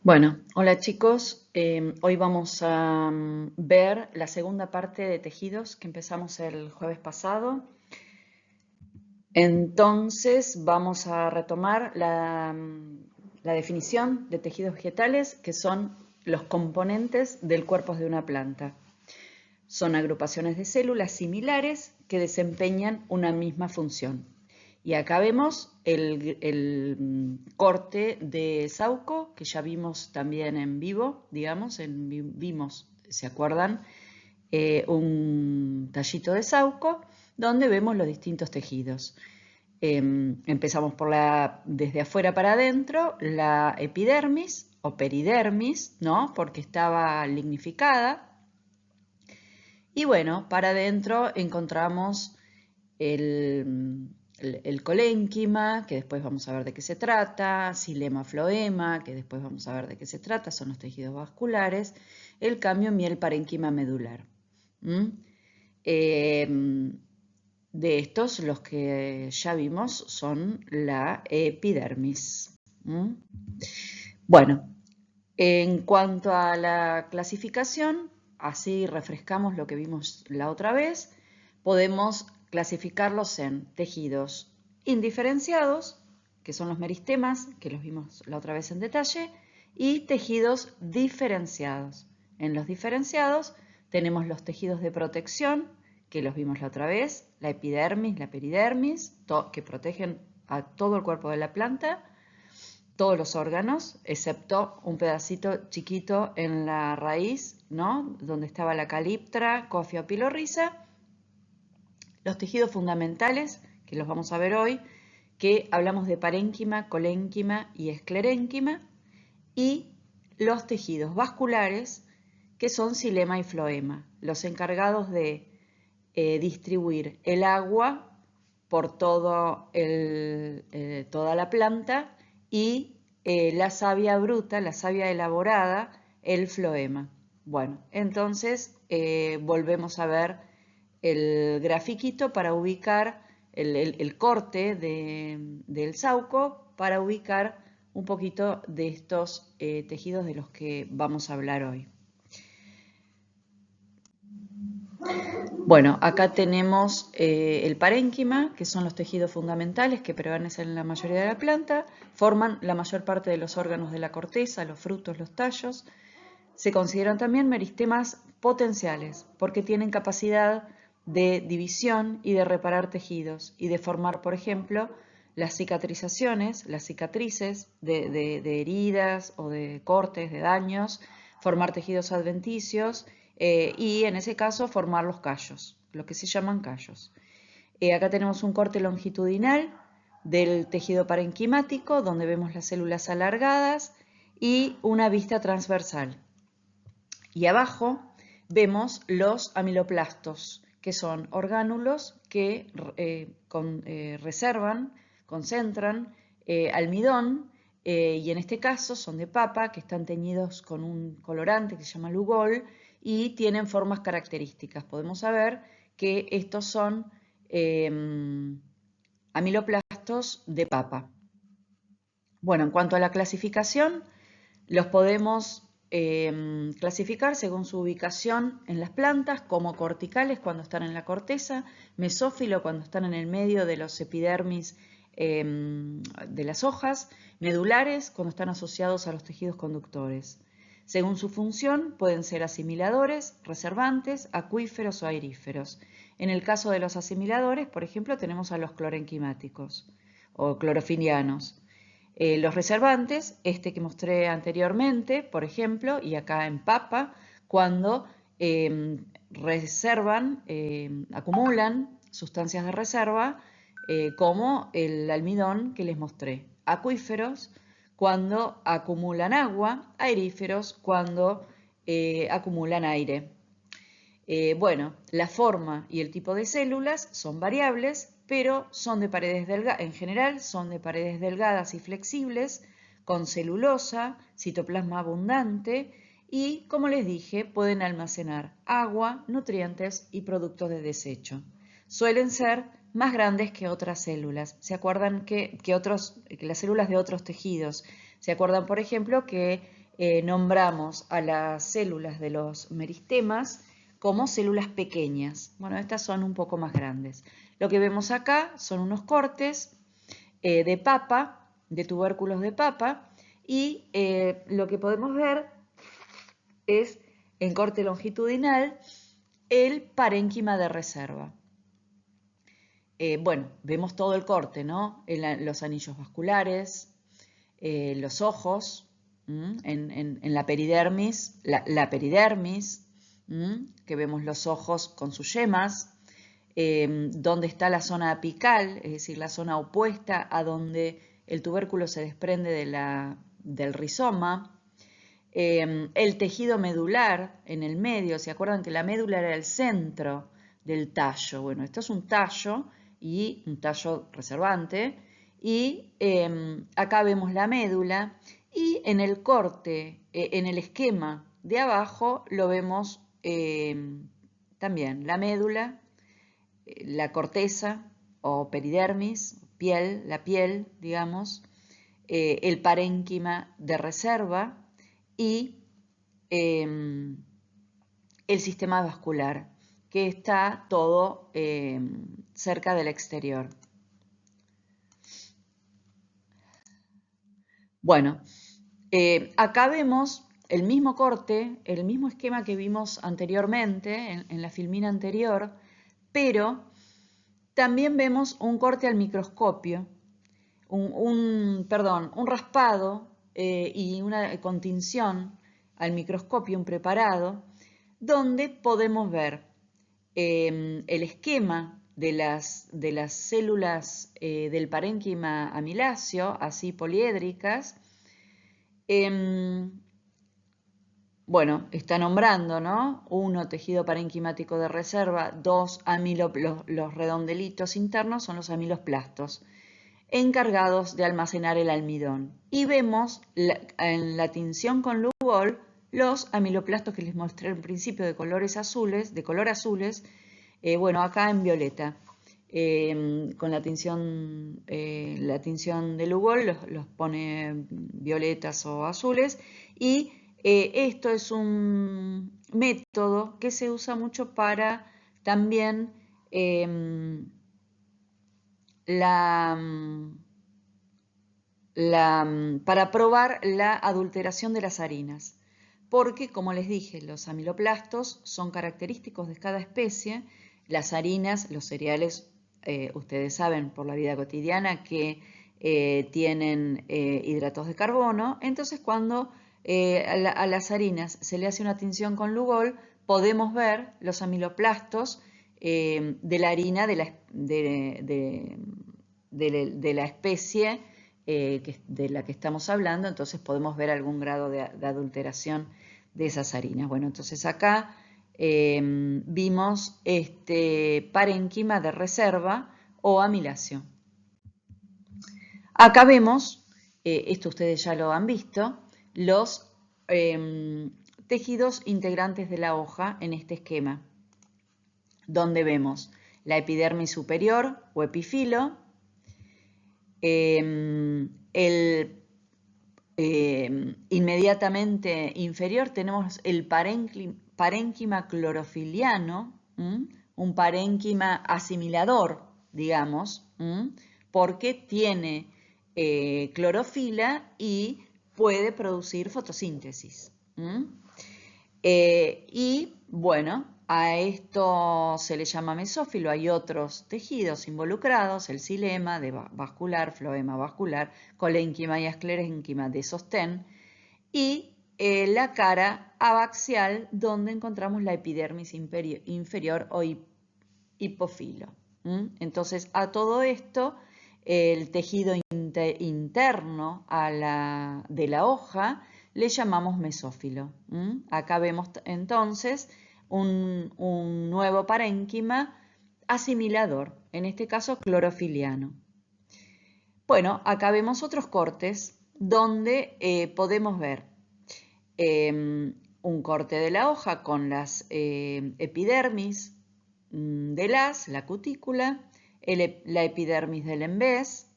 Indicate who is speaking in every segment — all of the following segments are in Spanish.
Speaker 1: Bueno, hola chicos, hoy vamos a ver la segunda parte de tejidos que empezamos el jueves pasado. Entonces vamos a retomar la definición de tejidos vegetales, que son los componentes del cuerpo de una planta. Son agrupaciones de células similares que desempeñan una misma función. Y acá vemos el corte de Sauco, que ya vimos también en vivo, digamos, vimos, ¿se acuerdan? Un tallito de Sauco, donde vemos los distintos tejidos. Empezamos desde afuera para adentro, la epidermis o peridermis, ¿no? Porque estaba lignificada. Y bueno, para adentro encontramos el colénquima, que después vamos a ver de qué se trata, xilema floema, que después vamos a ver de qué se trata, son los tejidos vasculares, el cambio miel parénquima medular. De estos, los que ya vimos son la epidermis. Bueno, en cuanto a la clasificación, así refrescamos lo que vimos la otra vez, podemos clasificarlos en tejidos indiferenciados, que son los meristemas, que los vimos la otra vez en detalle, y tejidos diferenciados. En los diferenciados tenemos los tejidos de protección, que los vimos la otra vez, la epidermis, la peridermis, que protegen a todo el cuerpo de la planta, todos los órganos, excepto un pedacito chiquito en la raíz, ¿no? Donde estaba la caliptra, cofia o pilorriza. Los tejidos fundamentales, que los vamos a ver hoy, que hablamos de parénquima, colénquima y esclerénquima, y los tejidos vasculares, que son xilema y floema, los encargados de distribuir el agua por toda la planta y la savia bruta, la savia elaborada, el floema. Bueno, entonces volvemos a ver el grafiquito para ubicar el corte del Sauco para ubicar un poquito de estos tejidos de los que vamos a hablar hoy. Bueno, acá tenemos el parénquima, que son los tejidos fundamentales que permanecen en la mayoría de la planta, forman la mayor parte de los órganos de la corteza, los frutos, los tallos. Se consideran también meristemas potenciales, porque tienen capacidad de división y de reparar tejidos y de formar, por ejemplo, las cicatrizaciones, las cicatrices de heridas o de cortes, de daños, formar tejidos adventicios y en ese caso formar los callos, lo que se llaman callos. Acá tenemos un corte longitudinal del tejido parenquimático donde vemos las células alargadas y una vista transversal. Y abajo vemos los amiloplastos, que son orgánulos que concentran almidón y en este caso son de papa, que están teñidos con un colorante que se llama Lugol y tienen formas características. Podemos saber que estos son amiloplastos de papa. Bueno, en cuanto a la clasificación, los podemos clasificar según su ubicación en las plantas, como corticales cuando están en la corteza, mesófilo cuando están en el medio de los epidermis de las hojas, medulares cuando están asociados a los tejidos conductores. Según su función, pueden ser asimiladores, reservantes, acuíferos o aeríferos. En el caso de los asimiladores, por ejemplo, tenemos a los clorenquimáticos o clorofilianos. Los reservantes, este que mostré anteriormente, por ejemplo, y acá en papa, cuando reservan, acumulan sustancias de reserva, como el almidón que les mostré. Acuíferos, cuando acumulan agua, aeríferos, cuando acumulan aire. Bueno, la forma y el tipo de células son variables, pero son de paredes delgadas, en general son de paredes delgadas y flexibles, con celulosa, citoplasma abundante y, como les dije, pueden almacenar agua, nutrientes y productos de desecho. Suelen ser más grandes que otras células. ¿Se acuerdan que las células de otros tejidos? ¿Se acuerdan, por ejemplo, que nombramos a las células de los meristemas como células pequeñas. Bueno, estas son un poco más grandes. Lo que vemos acá son unos cortes de papa, de tubérculos de papa, y lo que podemos ver es, en corte longitudinal, el parénquima de reserva. Bueno, vemos todo el corte, ¿no? Los anillos vasculares, los ojos, en la peridermis, la peridermis, que vemos los ojos con sus yemas, donde está la zona apical, es decir, la zona opuesta a donde el tubérculo se desprende del rizoma, el tejido medular en el medio. ¿Se acuerdan que la médula era el centro del tallo? Bueno, esto es un tallo y un tallo reservante, y acá vemos la médula, y en el corte, en el esquema de abajo, lo vemos también la médula, la corteza o peridermis, la piel, digamos, el parénquima de reserva y el sistema vascular, que está todo cerca del exterior. Bueno, acá vemos el mismo corte, el mismo esquema que vimos anteriormente en la filmina anterior, pero también vemos un corte al microscopio, un raspado y una continción al microscopio, un preparado, donde podemos ver el esquema de las células del parénquima amiláceo, así poliédricas. Bueno, está nombrando, ¿no? 1, tejido parenquimático de reserva. 2, los redondelitos internos son los amiloplastos, encargados de almacenar el almidón. Y vemos en la tinción con Lugol los amiloplastos que les mostré al principio de color azules, bueno, acá en violeta. Con la tinción de Lugol los pone violetas o azules, y esto es un método que se usa mucho para también para probar la adulteración de las harinas, porque, como les dije, los amiloplastos son característicos de cada especie. Las harinas, los cereales, ustedes saben por la vida cotidiana que tienen hidratos de carbono. Entonces, cuando a las harinas se le hace una tinción con Lugol, podemos ver los amiloplastos de la harina de la especie de la que estamos hablando. Entonces podemos ver algún grado de adulteración de esas harinas. Bueno, entonces acá vimos este parénquima de reserva o amiláceo. Acá vemos, esto ustedes ya lo han visto, los tejidos integrantes de la hoja en este esquema, donde vemos la epidermis superior o epifilo, inmediatamente inferior tenemos el parénquima clorofiliano, un parénquima asimilador, digamos, porque tiene clorofila y puede producir fotosíntesis. Y bueno, a esto se le llama mesófilo. Hay otros tejidos involucrados, el xilema de vascular, floema vascular, colénquima y esclerénquima de sostén, y la cara abaxial, donde encontramos la epidermis inferior o hipofilo. Entonces, a todo esto, el tejido interno de la hoja le llamamos mesófilo. Acá vemos entonces un nuevo parénquima asimilador, en este caso clorofiliano. Bueno, acá vemos otros cortes donde podemos ver un corte de la hoja con las epidermis de la cutícula, la epidermis del embés,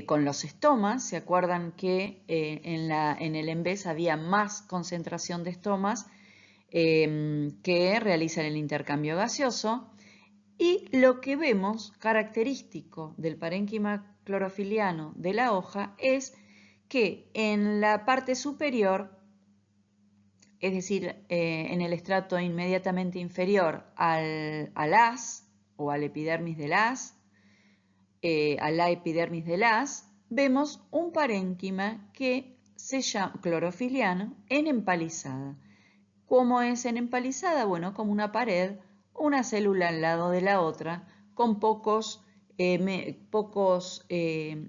Speaker 1: con los estomas. ¿Se acuerdan que en el EMBES había más concentración de estomas que realizan el intercambio gaseoso? Y lo que vemos característico del parénquima clorofiliano de la hoja es que en la parte superior, es decir, en el estrato inmediatamente inferior al haz o al epidermis del haz, a la epidermis del haz, vemos un parénquima que se llama clorofiliano en empalizada. ¿Cómo es en empalizada? Bueno, como una pared, una célula al lado de la otra, con pocos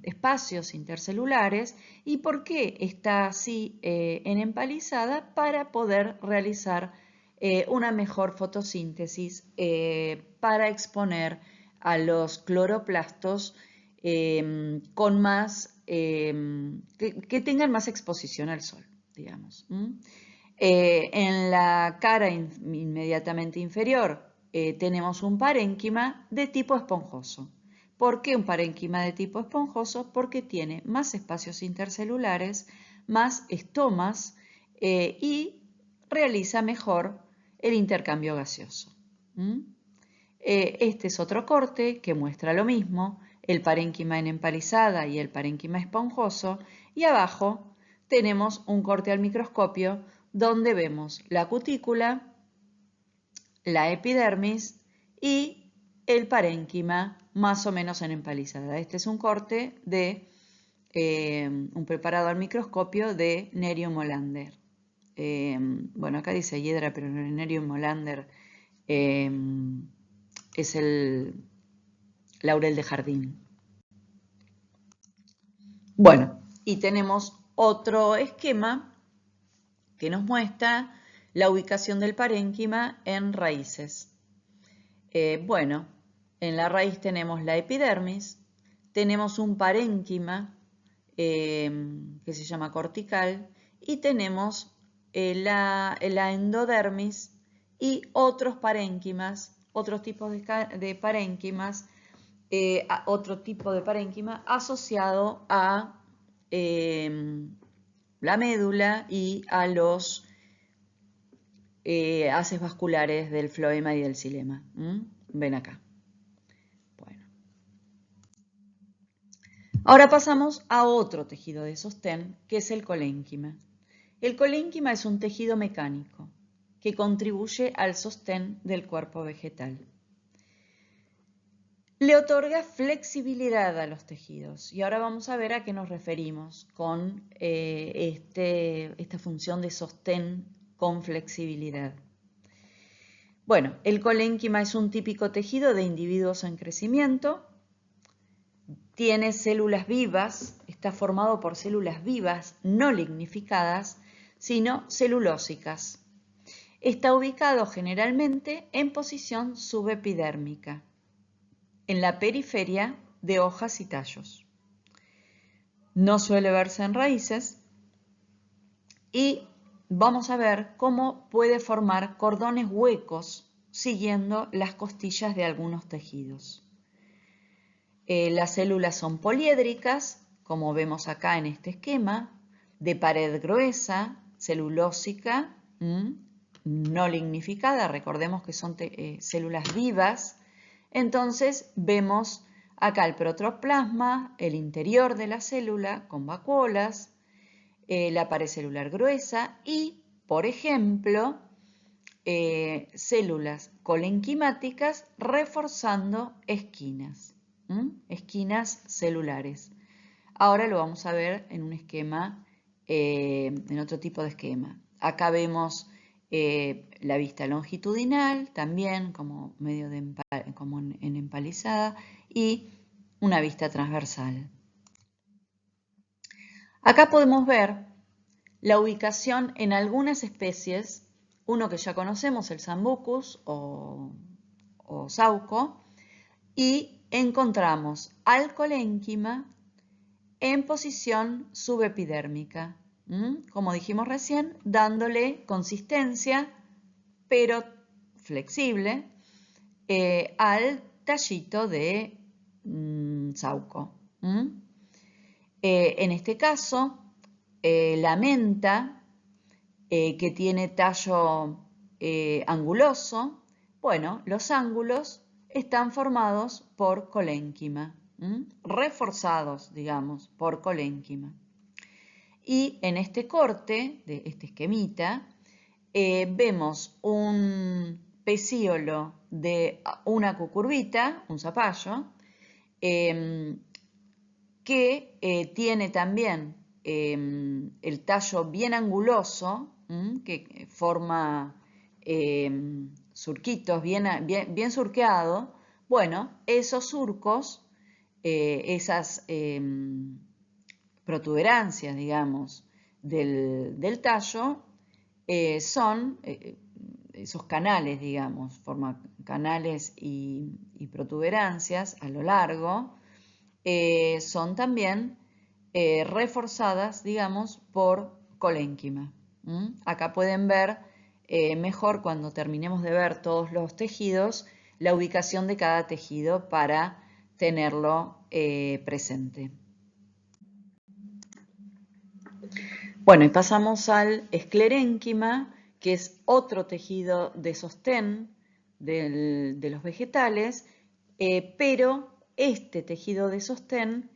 Speaker 1: espacios intercelulares. ¿Y por qué está así en empalizada? Para poder realizar una mejor fotosíntesis para exponer a los cloroplastos con más, que tengan más exposición al sol, digamos. En la cara inmediatamente inferior tenemos un parénquima de tipo esponjoso. ¿Por qué un parénquima de tipo esponjoso? Porque tiene más espacios intercelulares, más estomas y realiza mejor el intercambio gaseoso. Este es otro corte que muestra lo mismo, el parénquima en empalizada y el parénquima esponjoso, y abajo tenemos un corte al microscopio donde vemos la cutícula, la epidermis y el parénquima más o menos en empalizada. Este es un corte de un preparado al microscopio de Nerium Molander. Bueno, acá dice hiedra, pero Nerium Molander es el laurel de jardín. Bueno, y tenemos otro esquema que nos muestra la ubicación del parénquima en raíces. Bueno, en la raíz tenemos la epidermis, tenemos un parénquima que se llama cortical y tenemos la endodermis y otros parénquimas, otros tipos de parénquimas, otro tipo de parénquima asociado a la médula y a los haces vasculares del floema y del xilema. Ven acá. Bueno. Ahora pasamos a otro tejido de sostén, que es el colénquima. El colénquima es un tejido mecánico que contribuye al sostén del cuerpo vegetal. Le otorga flexibilidad a los tejidos. Y ahora vamos a ver a qué nos referimos con esta función de sostén con flexibilidad. Bueno, el colénquima es un típico tejido de individuos en crecimiento. Tiene células vivas, está formado por células vivas no lignificadas, sino celulósicas. Está ubicado generalmente en posición subepidérmica, en la periferia de hojas y tallos. No suele verse en raíces y vamos a ver cómo puede formar cordones huecos siguiendo las costillas de algunos tejidos. Las células son poliédricas, como vemos acá en este esquema, de pared gruesa, celulósica, no lignificada, recordemos que son células vivas. Entonces vemos acá el protoplasma, el interior de la célula con vacuolas, la pared celular gruesa y, por ejemplo, células colenquimáticas reforzando esquinas, esquinas celulares. Ahora lo vamos a ver en un esquema, en otro tipo de esquema. Acá vemos la vista longitudinal, también como medio como en empalizada, y una vista transversal. Acá podemos ver la ubicación en algunas especies, uno que ya conocemos, el Sambucus o Sauco, y encontramos al colénquima en posición subepidérmica, como dijimos recién, dándole consistencia, pero flexible, al tallito de Sauco. En este caso, la menta, que tiene tallo anguloso, bueno, los ángulos están formados por colénquima, reforzados, digamos, por colénquima. Y en este corte, de este esquemita, vemos un pecíolo de una cucurbita, un zapallo, que tiene también el tallo bien anguloso, que forma surquitos, bien surqueado. Bueno, esos surcos, esas protuberancias, digamos, del tallo, son esos canales, digamos, forman canales y protuberancias a lo largo, son también reforzadas, digamos, por colénquima. Acá pueden ver mejor, cuando terminemos de ver todos los tejidos, la ubicación de cada tejido para tenerlo presente. Bueno, y pasamos al esclerénquima, que es otro tejido de sostén de los vegetales, pero este tejido de sostén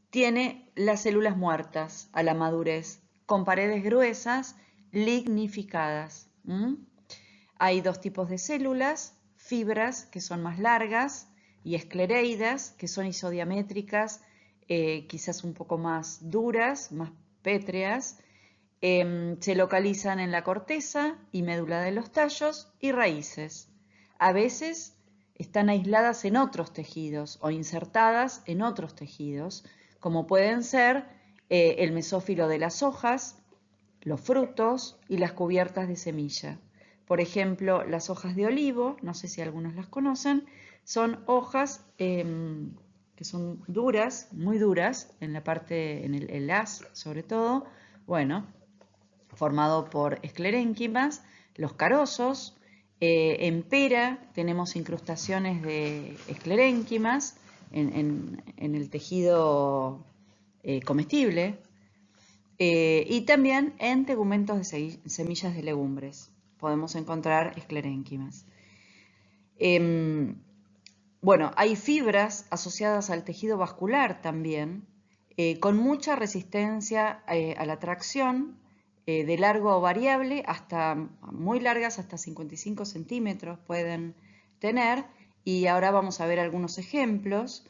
Speaker 1: tiene las células muertas a la madurez, con paredes gruesas lignificadas. Hay dos tipos de células: fibras, que son más largas, y esclereidas, que son isodiamétricas, quizás un poco más duras, más pétreas. Se localizan en la corteza y médula de los tallos y raíces. A veces están aisladas en otros tejidos o insertadas en otros tejidos, como pueden ser el mesófilo de las hojas, los frutos y las cubiertas de semilla. Por ejemplo, las hojas de olivo, no sé si algunos las conocen, son hojas que son duras, muy duras, en la parte, en el haz sobre todo, bueno, formado por esclerénquimas. Los carozos, en pera tenemos incrustaciones de esclerénquimas en el tejido comestible, y también en tegumentos de semillas de legumbres podemos encontrar esclerénquimas. Bueno, hay fibras asociadas al tejido vascular también, con mucha resistencia a la tracción, de largo variable hasta muy largas, hasta 55 centímetros pueden tener, y ahora vamos a ver algunos ejemplos.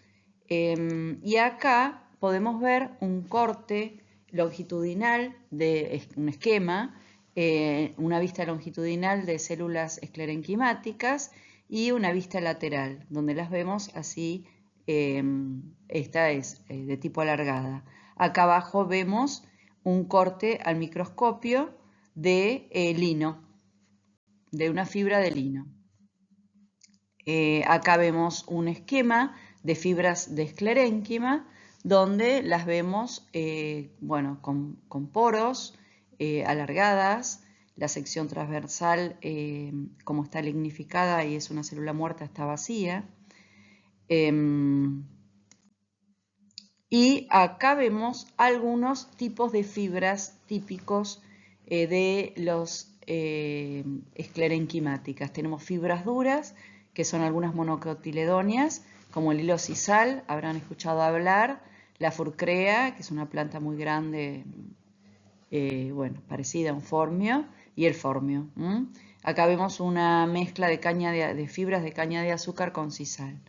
Speaker 1: Y acá podemos ver un corte longitudinal de un esquema, una vista longitudinal de células esclerenquimáticas y una vista lateral, donde las vemos así. Esta es de tipo alargada. Acá abajo vemos un corte al microscopio de lino, de una fibra de lino. Acá vemos un esquema de fibras de esclerénquima, donde las vemos bueno, con poros alargadas. La sección transversal, como está lignificada y es una célula muerta, está vacía. Y acá vemos algunos tipos de fibras típicos de los esclerenquimáticas. Tenemos fibras duras, que son algunas monocotiledóneas, como el hilo sisal, habrán escuchado hablar, la furcrea, que es una planta muy grande, bueno, parecida a un formio, y el formio. Acá vemos una mezcla de fibras de caña de azúcar con sisal.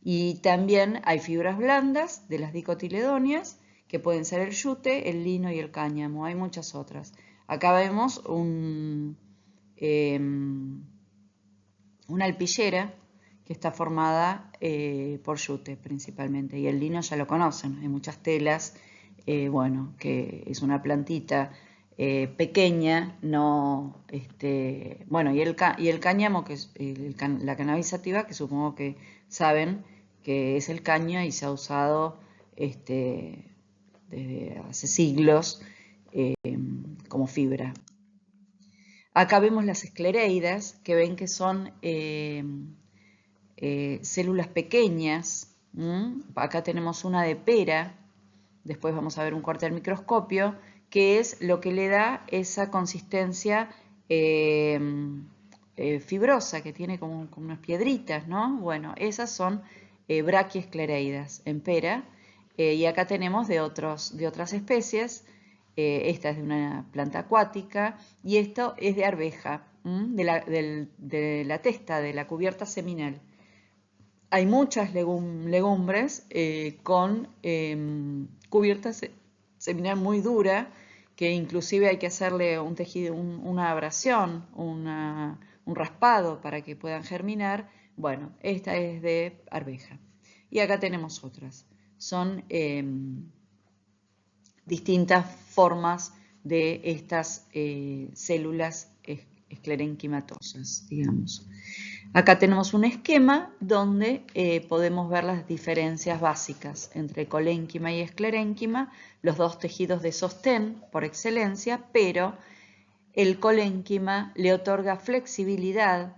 Speaker 1: Y también hay fibras blandas de las dicotiledóneas, que pueden ser el yute, el lino y el cáñamo. Hay muchas otras. Acá vemos una alpillera que está formada por yute principalmente. Y el lino ya lo conocen, hay muchas telas, bueno, que es una plantita pequeña, no, bueno, y el cáñamo, que es la cannabis sativa, que supongo que saben que es el caño y se ha usado desde hace siglos como fibra. Acá vemos las esclereidas, que ven que son células pequeñas, Acá tenemos una de pera, después vamos a ver un corte al microscopio, que es lo que le da esa consistencia fibrosa, que tiene como unas piedritas, ¿no? Bueno, esas son braquiosclereidas en pera, y acá tenemos de otras especies. Esta es de una planta acuática y esto es de arveja, de la testa, de la cubierta seminal. Hay muchas legumbres con cubierta seminal muy dura, que inclusive hay que hacerle un tejido, una abrasión, un raspado para que puedan germinar. Bueno, esta es de arveja. Y acá tenemos otras. Son distintas formas de estas células esclerenquimatosas, digamos. Acá tenemos un esquema donde podemos ver las diferencias básicas entre colénquima y esclerénquima, los dos tejidos de sostén por excelencia, pero el colénquima le otorga flexibilidad,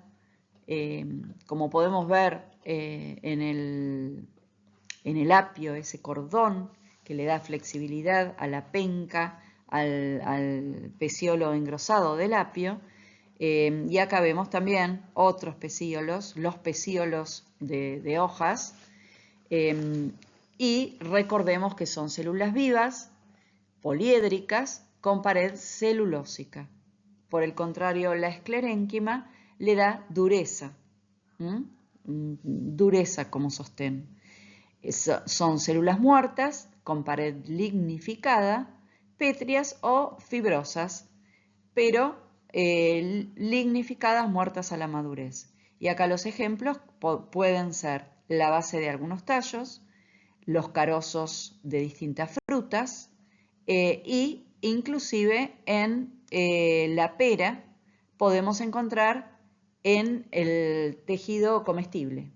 Speaker 1: como podemos ver en el apio, ese cordón que le da flexibilidad a la penca, al pecíolo engrosado del apio. Y acá vemos también otros pecíolos, los pecíolos de hojas, y recordemos que son células vivas, poliédricas, con pared celulósica. Por el contrario, la esclerénquima le da dureza, dureza como sostén. Son células muertas con pared lignificada, pétreas o fibrosas, pero lignificadas muertas a la madurez. Y acá los ejemplos pueden ser la base de algunos tallos, los carozos de distintas frutas y inclusive en la pera podemos encontrar en el tejido comestible.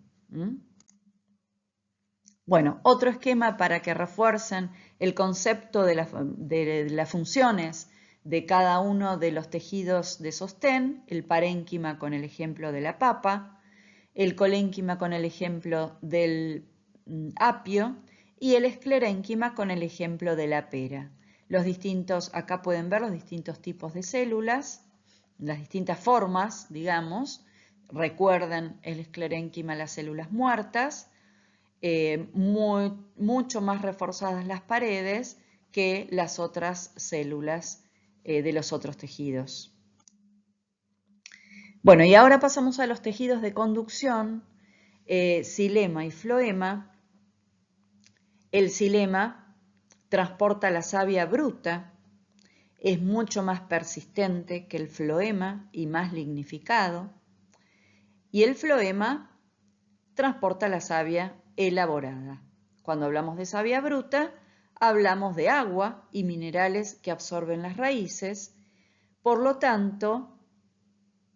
Speaker 1: Bueno, otro esquema para que refuercen el concepto de las funciones de cada uno de los tejidos de sostén, el parénquima con el ejemplo de la papa, el colénquima con el ejemplo del apio y el esclerénquima con el ejemplo de la pera. Acá pueden ver los distintos tipos de células, las distintas formas, digamos. Recuerden el esclerénquima, las células muertas, mucho más reforzadas las paredes que las otras células de los otros tejidos. Bueno, y ahora pasamos a los tejidos de conducción, xilema y floema. El xilema transporta la savia bruta, es mucho más persistente que el floema y más lignificado, y el floema transporta la savia elaborada. Cuando hablamos de savia bruta, hablamos de agua y minerales que absorben las raíces. Por lo tanto,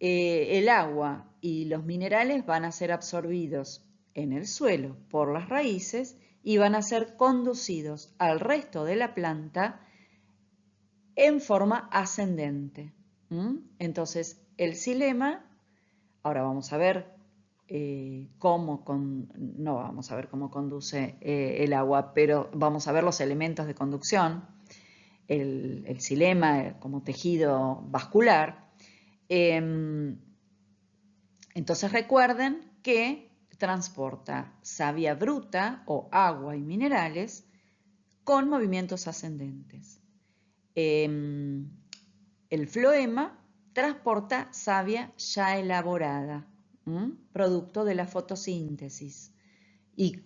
Speaker 1: el agua y los minerales van a ser absorbidos en el suelo por las raíces y van a ser conducidos al resto de la planta en forma ascendente. Entonces, el xilema, ahora vamos a ver no vamos a ver cómo conduce el agua, pero vamos a ver los elementos de conducción, el xilema como tejido vascular. Entonces recuerden que transporta savia bruta o agua y minerales con movimientos ascendentes. El floema transporta savia ya elaborada, producto de la fotosíntesis. ¿Y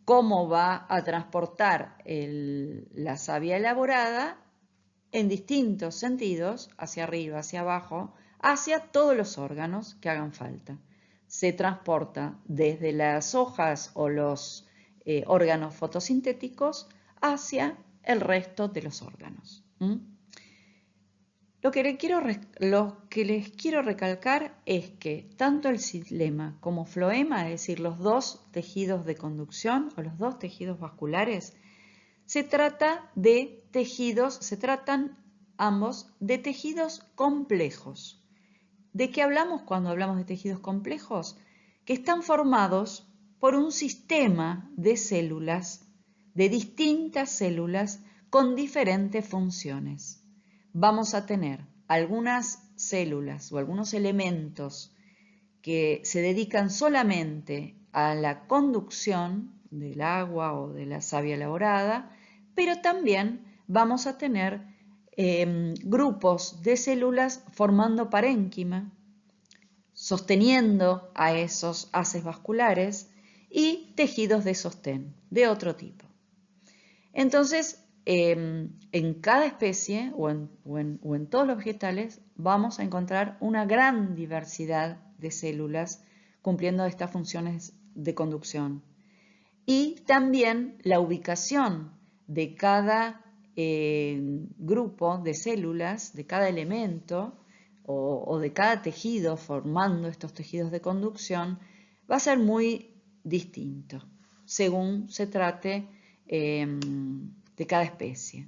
Speaker 1: cómo va a transportar la savia elaborada? En distintos sentidos, hacia arriba, hacia abajo, hacia todos los órganos que hagan falta. Se transporta desde las hojas o los órganos fotosintéticos hacia el resto de los órganos. Lo que les quiero recalcar es que tanto el xilema como floema, es decir, los dos tejidos de conducción o los dos tejidos vasculares, se tratan ambos de tejidos complejos. ¿De qué hablamos cuando hablamos de tejidos complejos? Que están formados por un sistema de células, de distintas células con diferentes funciones. Vamos a tener algunas células o algunos elementos que se dedican solamente a la conducción del agua o de la savia elaborada, pero también vamos a tener grupos de células formando parénquima, sosteniendo a esos haces vasculares y tejidos de sostén de otro tipo. Entonces, en cada especie o en todos los vegetales vamos a encontrar una gran diversidad de células cumpliendo estas funciones de conducción. Y también la ubicación de cada grupo de células, de cada elemento o de cada tejido formando estos tejidos de conducción va a ser muy distinto según se trate de cada especie.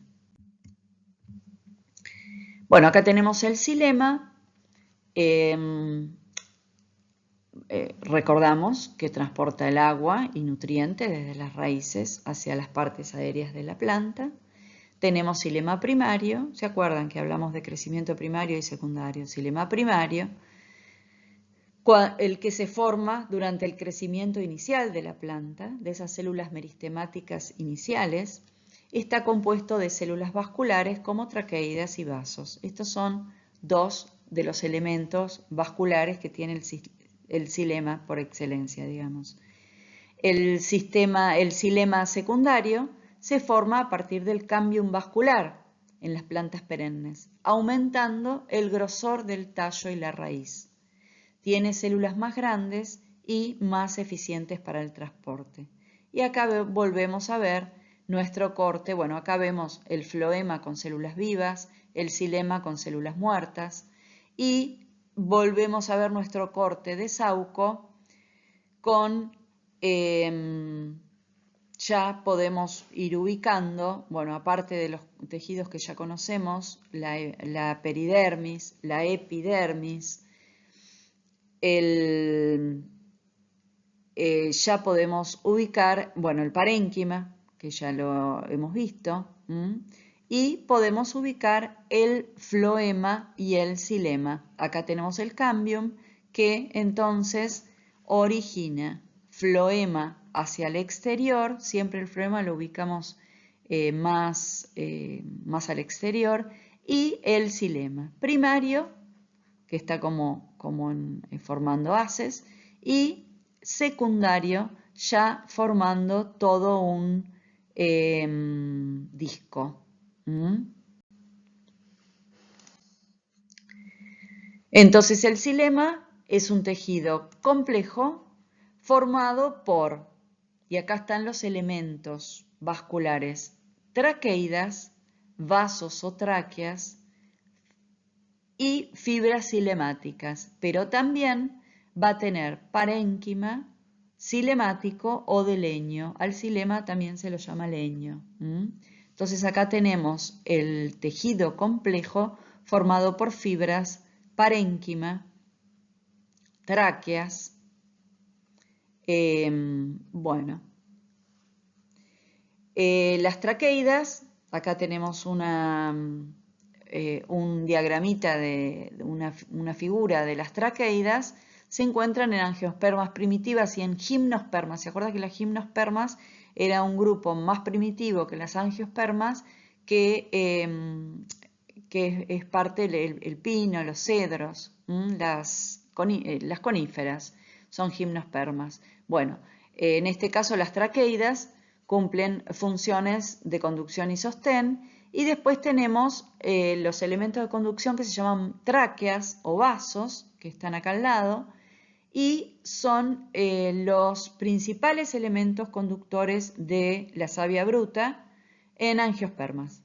Speaker 1: Bueno, acá tenemos el xilema. Recordamos que transporta el agua y nutrientes desde las raíces hacia las partes aéreas de la planta. Tenemos xilema primario. ¿Se acuerdan que hablamos de crecimiento primario y secundario? Xilema primario, el que se forma durante el crecimiento inicial de la planta, de esas células meristemáticas iniciales, está compuesto de células vasculares como traqueidas y vasos. Estos son dos de los elementos vasculares que tiene el xilema por excelencia, digamos. El xilema secundario se forma a partir del cambium vascular en las plantas perennes, aumentando el grosor del tallo y la raíz. Tiene células más grandes y más eficientes para el transporte. Y acá volvemos a ver nuestro corte. Bueno, acá vemos el floema con células vivas, el xilema con células muertas y volvemos a ver nuestro corte de Sauco con, ya podemos ir ubicando, bueno, aparte de los tejidos que ya conocemos, la peridermis, la epidermis, ya podemos ubicar, bueno, el parénquima, que ya lo hemos visto, y podemos ubicar el floema y el xilema. Acá tenemos el cambium, que entonces origina floema hacia el exterior, siempre el floema lo ubicamos más al exterior, y el xilema primario, que está como formando haces, y secundario ya formando todo un disco. Entonces el xilema es un tejido complejo formado por, y acá están los elementos vasculares, traqueidas, vasos o tráqueas, y fibras xilemáticas, pero también va a tener parénquima, xilemático o de leño. Al xilema también se lo llama leño. Entonces acá tenemos el tejido complejo formado por fibras, parénquima, tráqueas. Bueno, las traqueidas, acá tenemos un diagramita de una figura de las traqueidas, se encuentran en angiospermas primitivas y en gimnospermas. ¿Se acuerdan que las gimnospermas era un grupo más primitivo que las angiospermas, que es parte del pino, los cedros, las coníferas, son gimnospermas? Bueno, en este caso las traqueidas cumplen funciones de conducción y sostén. Y después tenemos los elementos de conducción que se llaman tráqueas o vasos, que están acá al lado, y son los principales elementos conductores de la savia bruta en angiospermas.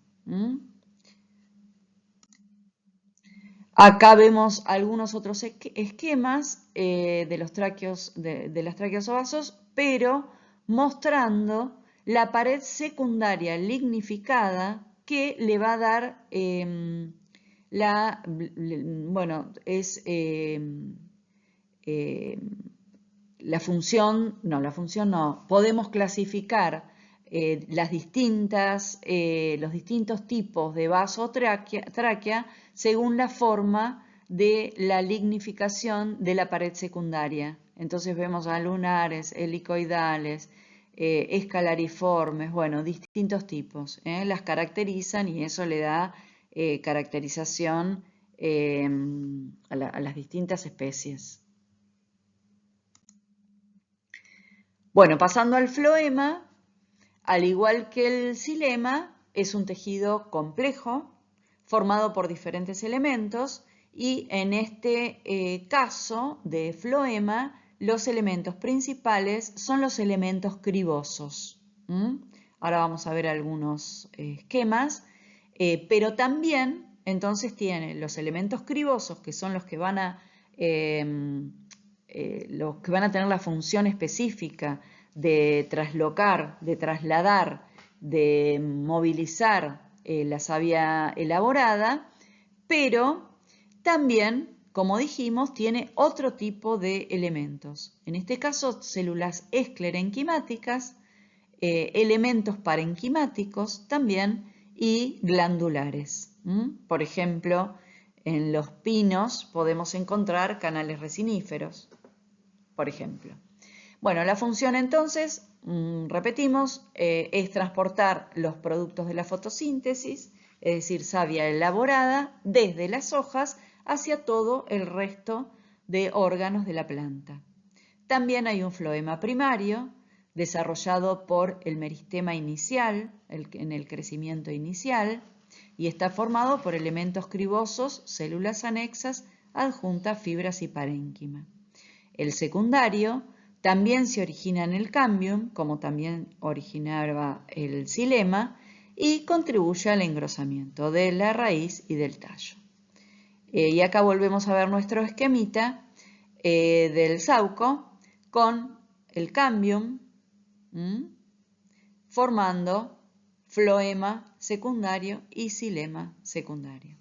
Speaker 1: Acá vemos algunos otros esquemas de las tráqueas o vasos, pero mostrando la pared secundaria lignificada que le va a dar la función no, podemos clasificar los distintos tipos de vasotráquea según la forma de la lignificación de la pared secundaria. Entonces vemos a lunares, helicoidales, escalariformes, bueno, distintos tipos. Las caracterizan y eso le da caracterización a las distintas especies. Bueno, pasando al floema, al igual que el xilema, es un tejido complejo formado por diferentes elementos y en este caso de floema, los elementos principales son los elementos cribosos. Ahora vamos a ver algunos esquemas, pero también entonces tiene los elementos cribosos, que son los que van a tener la función específica de traslocar, de trasladar, de movilizar la savia elaborada, pero también, como dijimos, tiene otro tipo de elementos. En este caso, células esclerenquimáticas, elementos parenquimáticos también y glandulares. Por ejemplo, en los pinos podemos encontrar canales resiníferos, por ejemplo. Bueno, la función entonces, repetimos, es transportar los productos de la fotosíntesis, es decir, savia elaborada, desde las hojas hacia todo el resto de órganos de la planta. También hay un floema primario, desarrollado por el meristema inicial, en el crecimiento inicial, y está formado por elementos cribosos, células anexas, adjuntas, fibras y parénquima. El secundario también se origina en el cambium, como también originaba el xilema, y contribuye al engrosamiento de la raíz y del tallo. Y acá volvemos a ver nuestro esquemita del sauco con el cambium formando floema secundario y xilema secundario.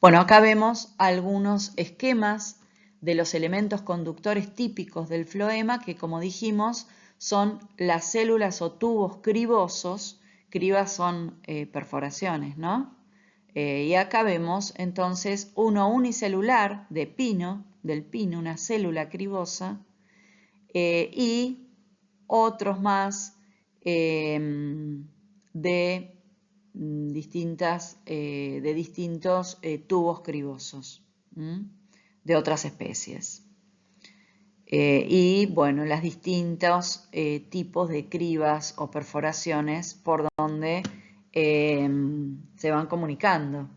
Speaker 1: Bueno, acá vemos algunos esquemas de los elementos conductores típicos del floema que, como dijimos, son las células o tubos cribosos. Cribas son perforaciones, ¿no? Y acá vemos entonces uno unicelular de pino, del pino, una célula cribosa, y otros más de distintos tubos cribosos de otras especies. Y bueno, los distintos tipos de cribas o perforaciones por donde se van comunicando.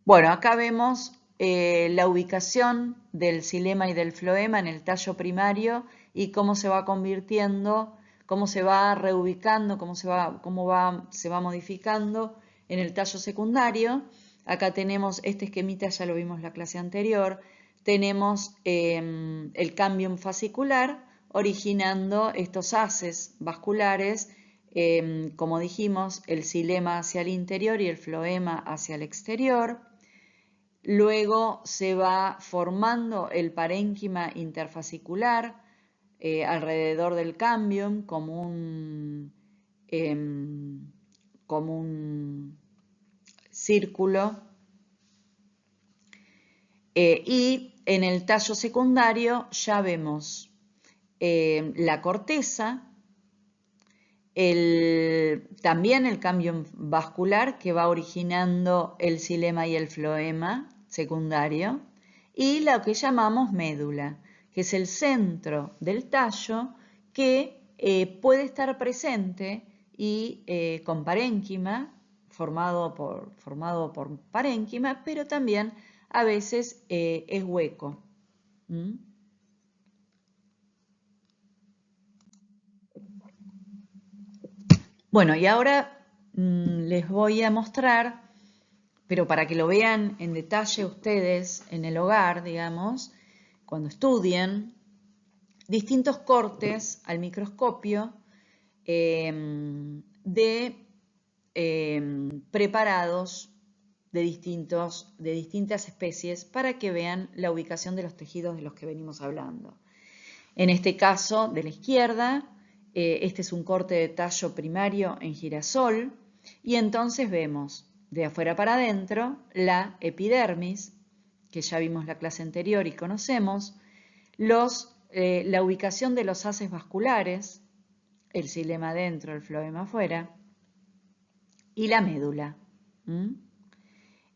Speaker 1: Bueno, acá vemos la ubicación del xilema y del floema en el tallo primario y cómo se va convirtiendo, cómo se va reubicando, cómo se va modificando en el tallo secundario. Acá tenemos este esquemita, ya lo vimos en la clase anterior. Tenemos el cambium fascicular originando estos haces vasculares, como dijimos, el xilema hacia el interior y el floema hacia el exterior. Luego se va formando el parénquima interfascicular alrededor del cambium como un círculo. Y en el tallo secundario ya vemos la corteza, también el cambium vascular que va originando el xilema y el floema secundario, y lo que llamamos médula, que es el centro del tallo que puede estar presente y con parénquima, formado por parénquima, pero también a veces es hueco. Bueno, y ahora les voy a mostrar, pero para que lo vean en detalle ustedes en el hogar, digamos, cuando estudien, distintos cortes al microscopio de preparados de distintas especies para que vean la ubicación de los tejidos de los que venimos hablando. En este caso, de la izquierda, este es un corte de tallo primario en girasol y entonces vemos de afuera para adentro la epidermis, que ya vimos la clase anterior y conocemos, la ubicación de los haces vasculares, el xilema adentro, el floema afuera, y la médula.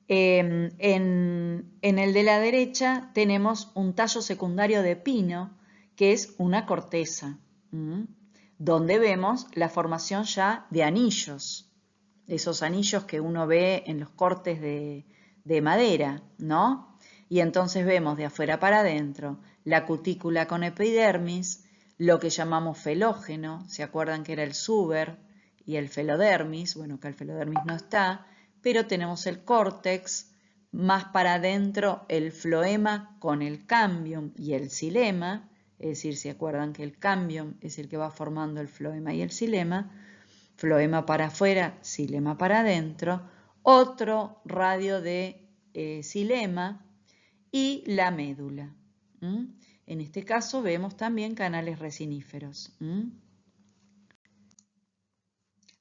Speaker 1: En el de la derecha tenemos un tallo secundario de pino, que es una corteza, donde vemos la formación ya de anillos, esos anillos que uno ve en los cortes de madera, ¿no? Y entonces vemos de afuera para adentro la cutícula con epidermis, lo que llamamos felógeno, ¿se acuerdan que era el suber y el felodermis? Bueno, acá el felodermis no está, pero tenemos el córtex, más para adentro el floema con el cambium y el xilema, es decir, ¿se acuerdan que el cambium es el que va formando el floema y el xilema? Floema para afuera, xilema para adentro, otro radio de xilema y la médula. En este caso vemos también canales resiníferos.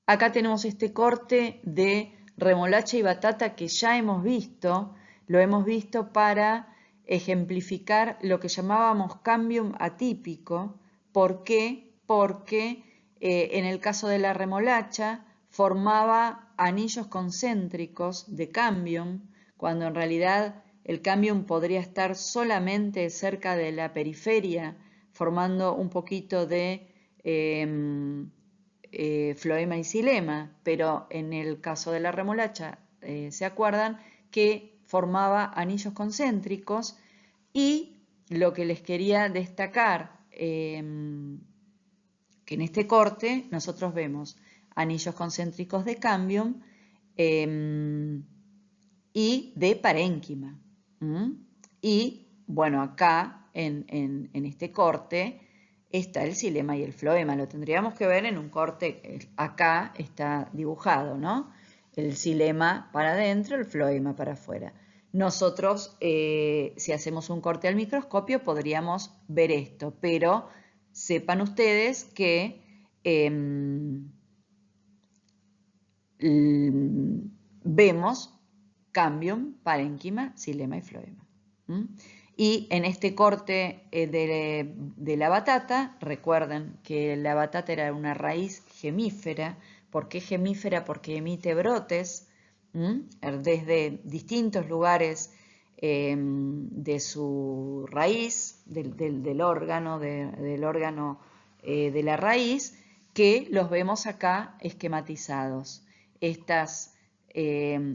Speaker 1: Acá tenemos este corte de remolacha y batata que ya hemos visto, lo hemos visto para ejemplificar lo que llamábamos cambium atípico. ¿Por qué? Porque en el caso de la remolacha formaba anillos concéntricos de cambium, cuando en realidad el cambium podría estar solamente cerca de la periferia, formando un poquito de floema y xilema, pero en el caso de la remolacha, ¿se acuerdan? Que formaba anillos concéntricos y lo que les quería destacar, que en este corte nosotros vemos anillos concéntricos de cambium y de parénquima. Y bueno, acá en este corte está el xilema y el floema. Lo tendríamos que ver en un corte, acá está dibujado, ¿no? El xilema para adentro, el floema para afuera. Nosotros, si hacemos un corte al microscopio, podríamos ver esto, pero sepan ustedes que vemos cambium, parénquima, xilema y floema. Y en este corte de la batata, recuerden que la batata era una raíz gemífera. ¿Por qué gemífera? Porque emite brotes desde distintos lugares de su raíz, del órgano de la raíz, que los vemos acá esquematizados. Estas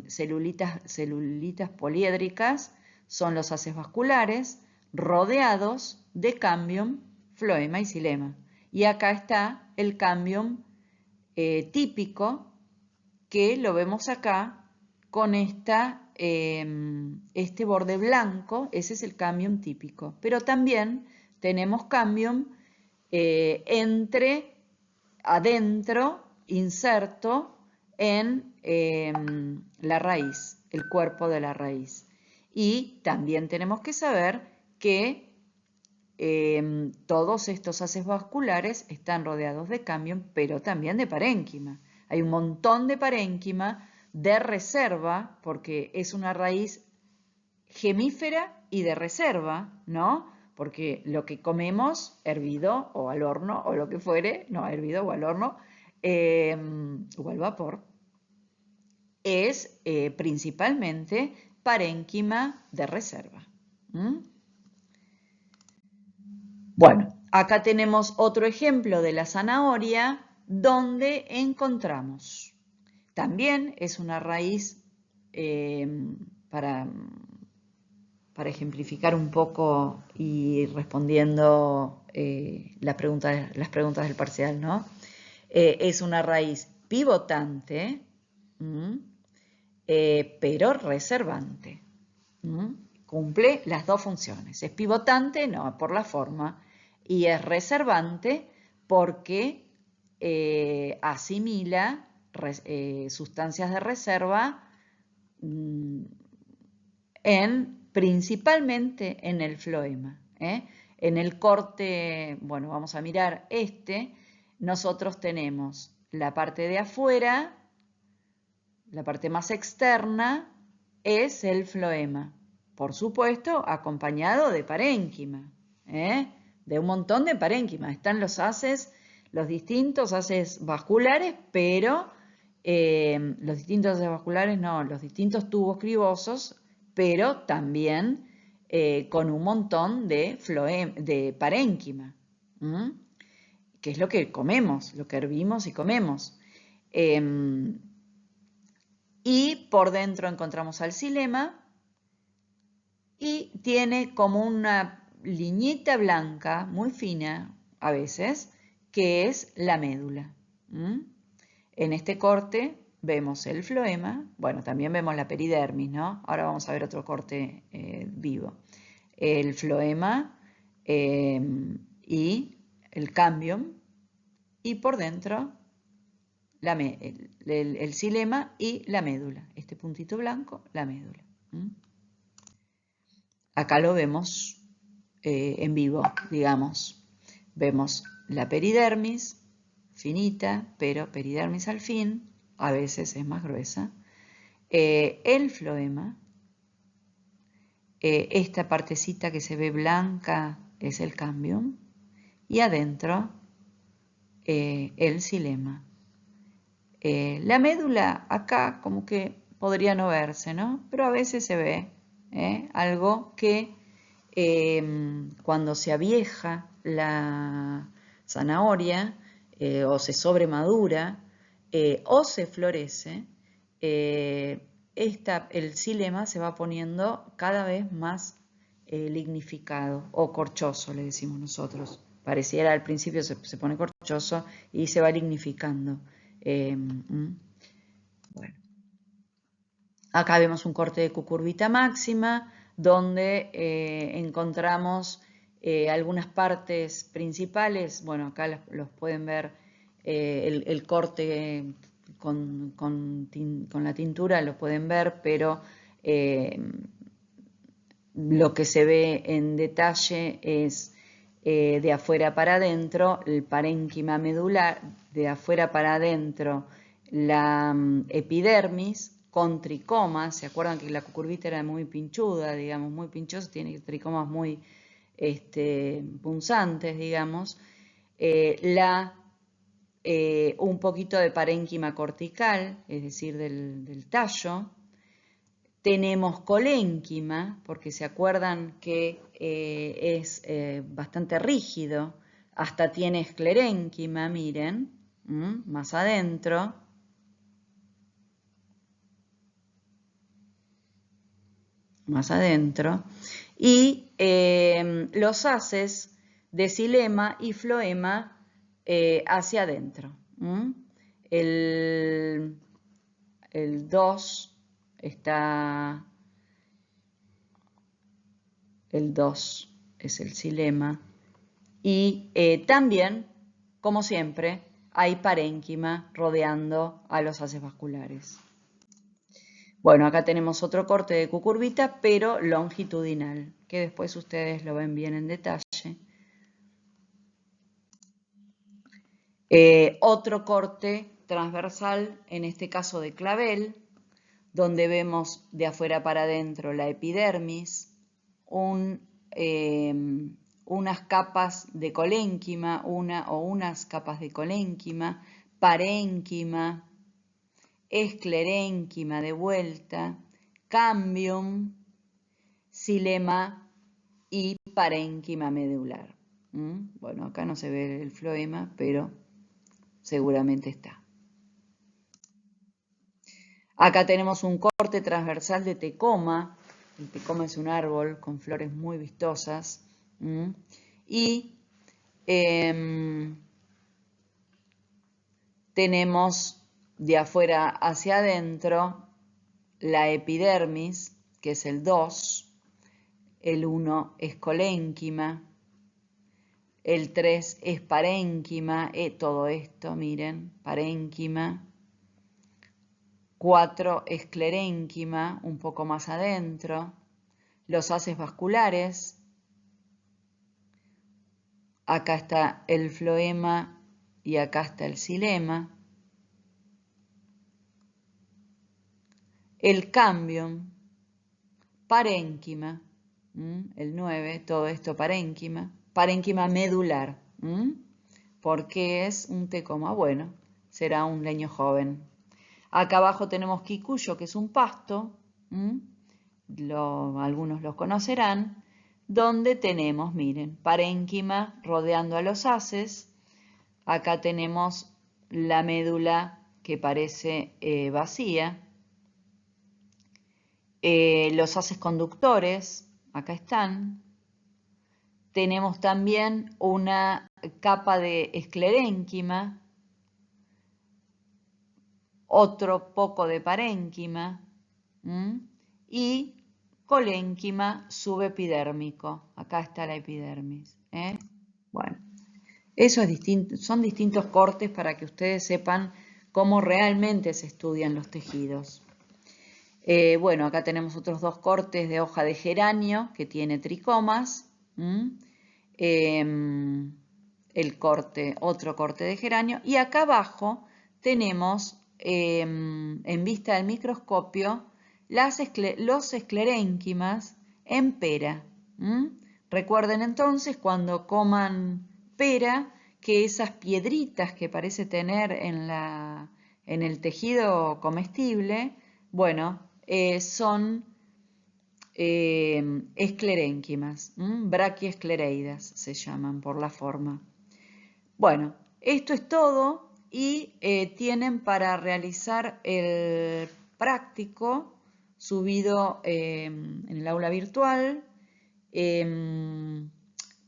Speaker 1: celulitas poliédricas son los haces vasculares rodeados de cambium, floema y xilema. Y acá está el cambium típico, que lo vemos acá con este borde blanco, ese es el cambium típico. Pero también tenemos cambium adentro, inserto en la raíz, el cuerpo de la raíz. Y también tenemos que saber que todos estos haces vasculares están rodeados de cambium, pero también de parénquima. Hay un montón de parénquima de reserva, porque es una raíz gemífera y de reserva, ¿no? Porque lo que comemos, hervido o al horno o lo que fuere, no, hervido o al horno o al vapor, es principalmente parénquima de reserva. Bueno, acá tenemos otro ejemplo de la zanahoria donde encontramos, también es una raíz para ejemplificar un poco y respondiendo las preguntas del parcial, ¿no? Es una raíz pivotante, pero reservante. Cumple las dos funciones. Es pivotante, no, por la forma, y es reservante porque asimila sustancias de reserva principalmente en el floema. En el corte, bueno, vamos a mirar nosotros tenemos la parte de afuera, la parte más externa es el floema, por supuesto acompañado de parénquima, de un montón de parénquima. Están los distintos haces vasculares, pero los distintos tubos cribosos, pero también con un montón de parénquima, que es lo que comemos, lo que hervimos y comemos. Y por dentro encontramos al xilema y tiene como una liñita blanca muy fina a veces, que es la médula. En este corte vemos el floema, bueno, también vemos la peridermis, ¿no? Ahora vamos a ver otro corte vivo. El floema y el cambium, y por dentro el xilema y la médula. Este puntito blanco, la médula. Acá lo vemos en vivo, digamos. Vemos la peridermis, finita, pero peridermis al fin, a veces es más gruesa. El floema, esta partecita que se ve blanca es el cambium, y adentro el xilema. La médula acá como que podría no verse, ¿no? Pero a veces se ve algo que cuando se avieja la zanahoria o se sobremadura o se florece, el xilema se va poniendo cada vez más lignificado o corchoso, le decimos nosotros. Pareciera al principio se pone corchoso y se va lignificando. Bueno. Acá vemos un corte de cucurbita máxima donde encontramos algunas partes principales. Bueno, acá los pueden ver el corte con la tintura, lo pueden ver, pero lo que se ve en detalle es de afuera para adentro el parénquima medular, de afuera para adentro la epidermis con tricomas. ¿Se acuerdan que la cucurbita era muy pinchuda, digamos, muy pinchosa? Tiene tricomas muy punzantes, digamos. Un poquito de parénquima cortical, es decir, del tallo. Tenemos colénquima, porque se acuerdan que es bastante rígido, hasta tiene esclerénquima, miren, más adentro. Más adentro. Y los haces de xilema y floema hacia adentro. El 2 está, el 2 es el xilema y también, como siempre, hay parénquima rodeando a los haces vasculares. Bueno, acá tenemos otro corte de cucurbita, pero longitudinal, que después ustedes lo ven bien en detalle. Otro corte transversal, en este caso de clavel, donde vemos de afuera para adentro la epidermis, unas capas de colénquima, unas capas de colénquima, parénquima, esclerénquima de vuelta, cambium, xilema y parénquima medular. Bueno, acá no se ve el floema, pero seguramente está. Acá tenemos un corte transversal de tecoma. El tecoma es un árbol con flores muy vistosas. Y tenemos de afuera hacia adentro la epidermis, que es el 2. El 1 es colénquima. El 3 es parénquima. Todo esto, miren, parénquima. 4 esclerénquima, un poco más adentro, los haces vasculares, acá está el floema y acá está el xilema, el cambium, parénquima, el 9, todo esto parénquima medular, porque es un tecoma, bueno, será un leño joven. Acá abajo tenemos quicuyo, que es un pasto, algunos los conocerán, donde tenemos, miren, parénquima rodeando a los haces. Acá tenemos la médula que parece vacía. Los haces conductores, acá están. Tenemos también una capa de esclerénquima, otro poco de parénquima y colénquima subepidérmico. Acá está la epidermis. Bueno, eso son distintos cortes para que ustedes sepan cómo realmente se estudian los tejidos. Bueno, acá tenemos otros dos cortes de hoja de geranio que tiene tricomas. Otro corte de geranio. Y acá abajo tenemos, en vista del microscopio, los esclerénquimas en pera. Recuerden entonces cuando coman pera que esas piedritas que parece tener en el tejido comestible, bueno, son esclerénquimas, braquiesclereidas se llaman por la forma. Bueno, esto es todo y tienen para realizar el práctico subido en el aula virtual,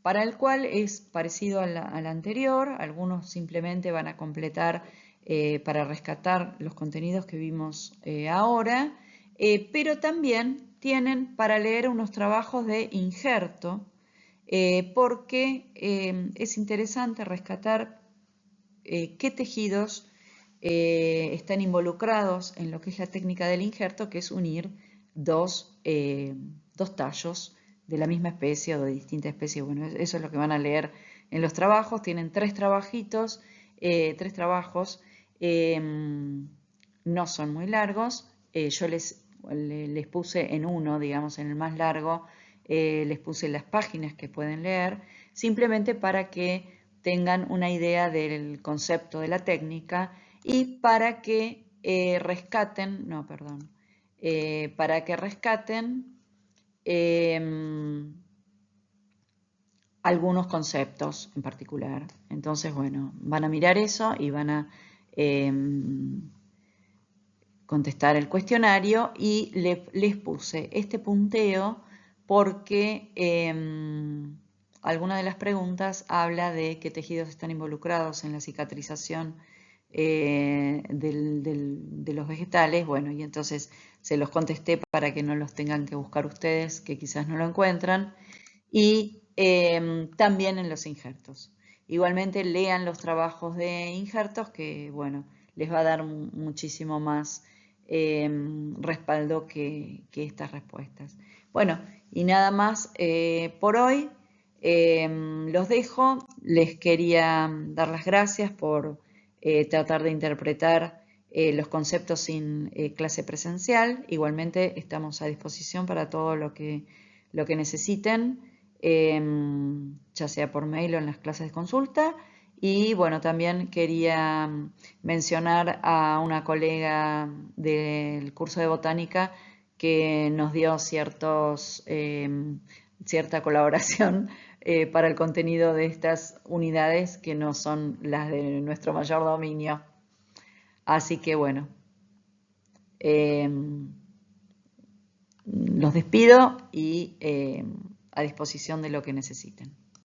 Speaker 1: para el cual es parecido al anterior. Algunos simplemente van a completar para rescatar los contenidos que vimos ahora, pero también tienen para leer unos trabajos de injerto, porque es interesante rescatar qué tejidos están involucrados en lo que es la técnica del injerto, que es unir dos tallos de la misma especie o de distinta especie. Bueno, eso es lo que van a leer en los trabajos. Tienen tres trabajos, no son muy largos. Yo les puse en uno, digamos, en el más largo, les puse las páginas que pueden leer, simplemente para que tengan una idea del concepto de la técnica y para que rescaten algunos conceptos en particular. Entonces, bueno, van a mirar eso y van a contestar el cuestionario, y les puse este punteo porque alguna de las preguntas habla de qué tejidos están involucrados en la cicatrización de los vegetales. Bueno, y entonces se los contesté para que no los tengan que buscar ustedes, que quizás no lo encuentran, y también en los injertos. Igualmente lean los trabajos de injertos, que bueno, les va a dar muchísimo más respaldo que estas respuestas. Bueno, y nada más por hoy. Los dejo. Les quería dar las gracias por tratar de interpretar los conceptos sin clase presencial. Igualmente estamos a disposición para todo lo que necesiten, ya sea por mail o en las clases de consulta. Y bueno, también quería mencionar a una colega del curso de botánica que nos dio cierta colaboración para el contenido de estas unidades, que no son las de nuestro mayor dominio. Así que bueno, los despido y a disposición de lo que necesiten.